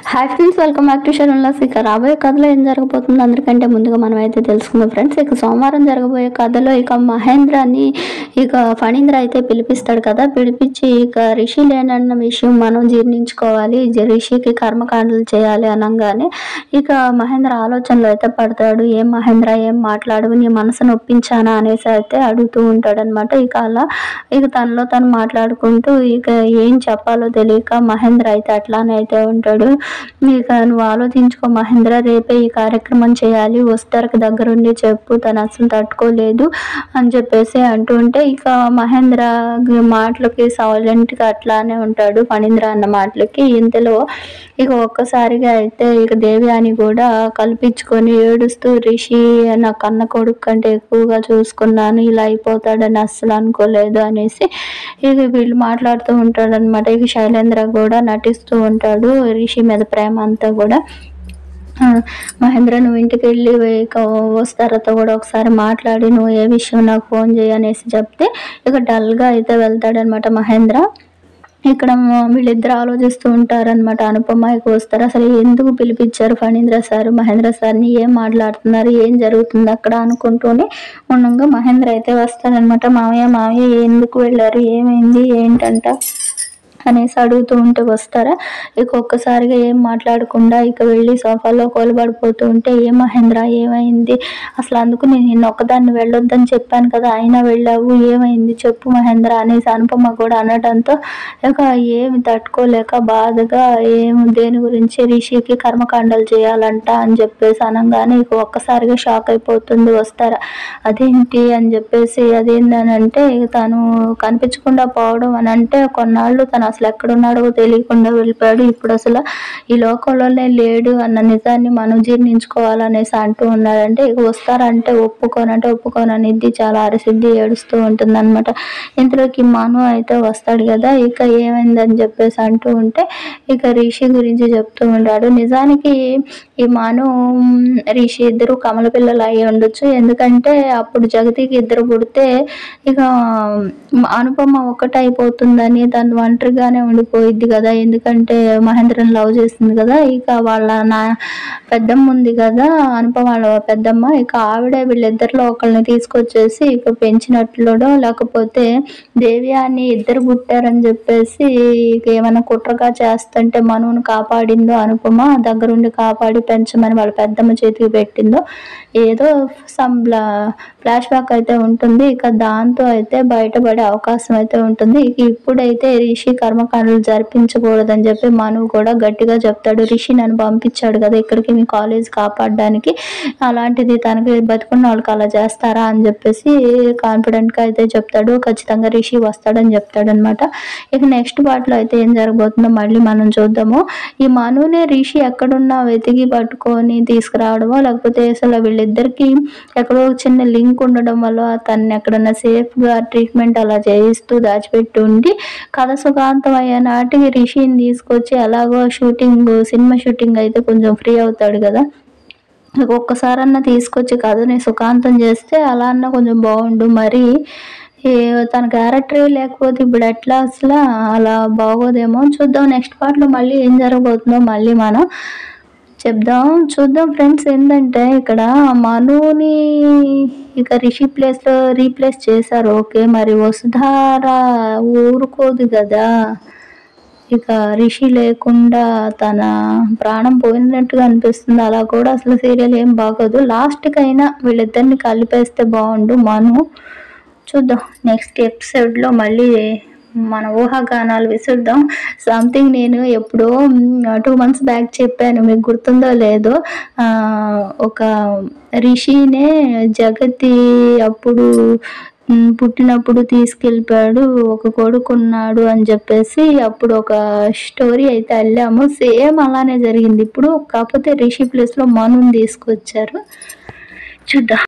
Hi friends, welcome back to Sharmila's. ఇక రాబోయే కథలో ఏం జరగబోతుందో అందరికంటే ముందుగా మనం అయితే తెలుసుకుందాం ఫ్రెండ్స్. ఇక సోమవారం జరగబోయే కథలో ఇక మహేంద్రని ఇక ఫణీంద్ర అయితే పిలిపిస్తాడు కదా. పిలిపించి ఇక రిషి లేనన్న విషయం మనం జీర్ణించుకోవాలి, రిషికి కర్మకాండలు చేయాలి అనగానే ఇక మహేంద్ర ఆలోచనలో అయితే పడతాడు. ఏం మహేంద్ర, ఏం మాట్లాడు, నీ మనసును ఒప్పించానా అనేసి అయితే అడుగుతూ ఉంటాడు అనమాట. ఇక అలా ఇక తనలో తను మాట్లాడుకుంటూ ఇక ఏం చెప్పాలో తెలియక మహేంద్ర అయితే అట్లానే అయితే ఉంటాడు. ఇక నువ్వు ఆలోచించుకో మహేంద్ర, రేపే ఈ కార్యక్రమం చేయాలి, వస్తారకు దగ్గరుండి చెప్పు, తను అసలు తట్టుకోలేదు అని చెప్పేసి అంటుంటే ఇక మహేంద్ర మాటలకి సైలెంట్గా అట్లానే ఉంటాడు ఫణీంద్ర అన్న మాటలకి. ఇంతలో ఇక ఒక్కసారిగా అయితే ఇక దేవయాని కూడా కల్పించుకొని ఏడుస్తూ, రిషి నా కన్న కొడుకు కంటే ఎక్కువగా చూసుకున్నాను, ఇలా అయిపోతాడని అస్సలు అనుకోలేదు అనేసి ఇక వీళ్ళు మాట్లాడుతూ ఉంటాడు అనమాట. ఇక శైలేంద్ర కూడా నటిస్తూ ఉంటాడు రిషి మీద ప్రేమ అంతా కూడా. మహేంద్ర, నువ్వు ఇంటికి వెళ్ళి ఇక వస్తారతో కూడా ఒకసారి మాట్లాడి నువ్వు ఏ విషయం నాకు ఫోన్ చేయి అనేసి చెప్తే ఇక డల్గా అయితే వెళ్తాడనమాట మహేంద్ర. ఇక్కడ వీళ్ళిద్దరు ఆలోచిస్తూ ఉంటారనమాట. అనుపమ ఇక వస్తారు, అసలు ఎందుకు పిలిపించారు ఫణీంద్ర సార్ మహేంద్ర సార్ని, ఏం మాట్లాడుతున్నారు, ఏం జరుగుతుంది అక్కడ అనుకుంటూనే ఉండగా మహేంద్ర అయితే వస్తాడనమాట. మావయ్య ఎందుకు వెళ్ళారు, ఏమైంది, ఏంటంట అనేసి అడుగుతూ ఉంటే వస్తారా. ఇక ఒక్కసారిగా ఏం మాట్లాడకుండా ఇక వెళ్ళి సోఫాలో కోలుబడిపోతూ ఉంటే, ఏ మహేంద్ర ఏమైంది అసలు, అందుకు నేను నిన్న ఒక్కదాన్ని వెళ్ళొద్దని చెప్పాను కదా, అయినా వెళ్ళావు, ఏమైంది చెప్పు మహేంద్ర అనేసి అనుపమ కూడా అనడంతో ఇక ఏమి తట్టుకోలేక బాధగా దేని గురించి రిషికి కర్మకాండాలు చేయాలంట అని చెప్పేసి అనగానే ఇక ఒక్కసారిగా షాక్ అయిపోతుంది వస్తారా. అదేంటి అని చెప్పేసి, అదేంటనంటే ఇక తను కనిపించకుండా పోవడం అని అంటే కొన్నాళ్ళు తను అసలు ఎక్కడున్నాడో తెలియకుండా వెళ్ళిపోయాడు, ఇప్పుడు అసలు ఈ లోకంలోనే లేడు అన్న నిజాన్ని మనం జీర్ణించుకోవాలనేసి అంటూ ఉన్నారంటే ఇక వస్తారంటే ఒప్పుకోననిద్ది చాలా అరసిద్ది ఏడుస్తూ ఉంటుంది అనమాట. ఇంతలోకి మను అయితే వస్తాడు కదా. ఇక ఏమైందని చెప్పేసి అంటూ ఉంటే ఇక రిషి గురించి చెప్తూ ఉంటాడు. నిజానికి ఈ మను రిషి ఇద్దరు కమల పిల్లలు అయి ఉండొచ్చు, ఎందుకంటే అప్పుడు జగతికి ఇద్దరు పుడితే ఇక అనుపమ ఒక్కటైపోతుందని తను ఒంటరిగానే ఉండిపోయిద్ది కదా, ఎందుకంటే మహేంద్రని లవ్ చేసింది కదా. ఇక వాళ్ళ పెద్దమ్మ ఉంది కదా, అనుపమ వాళ్ళ పెద్దమ్మ, ఇక ఆవిడే వీళ్ళిద్దరిలో ఒకళ్ళని తీసుకొచ్చేసి ఇక పెంచినట్లుడో లేకపోతే దేవ్యాన్ని ఇద్దరు పుట్టారని చెప్పేసి ఇక ఏమైనా కుట్రగా చేస్తుంటే మనువును కాపాడిందో అనుపమ, దగ్గరుండి కాపాడి పెంచమని వాళ్ళ పెద్దమ్మ చేతికి పెట్టిందో ఏదో సమ్ ఫ్లాష్ బ్యాక్ అయితే ఉంటుంది. ఇక దాంతో అయితే బయటపడే అవకాశం అయితే ఉంటుంది. ఇక ఇప్పుడైతే రిషి కర్మకాండలు జరిపించకూడదని చెప్పి మను కూడా గట్టిగా చెప్తాడు. రిషి నన్ను పంపించాడు కదా ఇక్కడికి మీ కాలేజ్ కాపాడడానికి, అలాంటిది తనకి బతుకున్న వాళ్ళకి అలా చేస్తారా అని చెప్పేసి కాన్ఫిడెంట్గా అయితే చెప్తాడు. ఖచ్చితంగా రిషి వస్తాడని చెప్తాడు అనమాట. ఇక నెక్స్ట్ పార్ట్లో అయితే ఏం జరగబోతుందో మళ్ళీ మనం చూద్దాము. ఈ మనునే రిషి ఎక్కడున్నా వెతికి పట్టుకొని తీసుకురావడమో, లేకపోతే అసలు వీళ్ళిద్దరికి ఎక్కడో చిన్న లింక్ ఉండడం వల్ల తనని ఎక్కడన్నా సేఫ్గా ట్రీట్మెంట్ అలా చేయిస్తూ దాచిపెట్టి ఉండి కథ సుఖాంతం అయ్యే నాటికి రిషిని తీసుకొచ్చి ఎలాగో సినిమా షూటింగ్ అయితే కొంచెం ఫ్రీ అవుతాడు కదా, ఒక్కసారన్నా తీసుకొచ్చి కథని సుఖాంతం చేస్తే అలా అన్నా కొంచెం బాగుండు. మరి తన క్యారెక్టరే లేకపోతే ఇప్పుడు ఎట్లా, అసలు అలా బాగోదేమో. చూద్దాం నెక్స్ట్ పార్ట్లో మళ్ళీ ఏం జరగబోతుందో మళ్ళీ మనం చూద్దాం ఫ్రెండ్స్. ఏంటంటే ఇక్కడ మనుని ఇక రిషి ప్లేస్లో రీప్లేస్ చేశారు, ఓకే, మరి వసుధార ఊరుకోదు కదా, ఇక రిషి లేకుండా తన ప్రాణం పోయినట్టుగా అనిపిస్తుంది. అలా కూడా అసలు సీరియల్ ఏం బాగోదు. లాస్ట్కి అయినా వీళ్ళిద్దరిని కలిపేస్తే బాగుండు మను. చూద్దాం నెక్స్ట్ ఎపిసోడ్లో మళ్ళీ మన ఊహాగానాలు విసుద్దాం. సంథింగ్ నేను ఎప్పుడో 2 months బ్యాక్ చెప్పాను, మీకు గుర్తుందో లేదో, ఒక రిషినే జగతి అప్పుడు పుట్టినప్పుడు తీసుకెళ్ళిపోయాడు, ఒక కొడుకున్నాడు అని చెప్పేసి అప్పుడు ఒక స్టోరీ అయితే వెళ్ళాము. సేమ్ అలానే జరిగింది ఇప్పుడు, కాకపోతే రిషి ప్లేస్లో మనుని తీసుకొచ్చారు. చూద్దాం.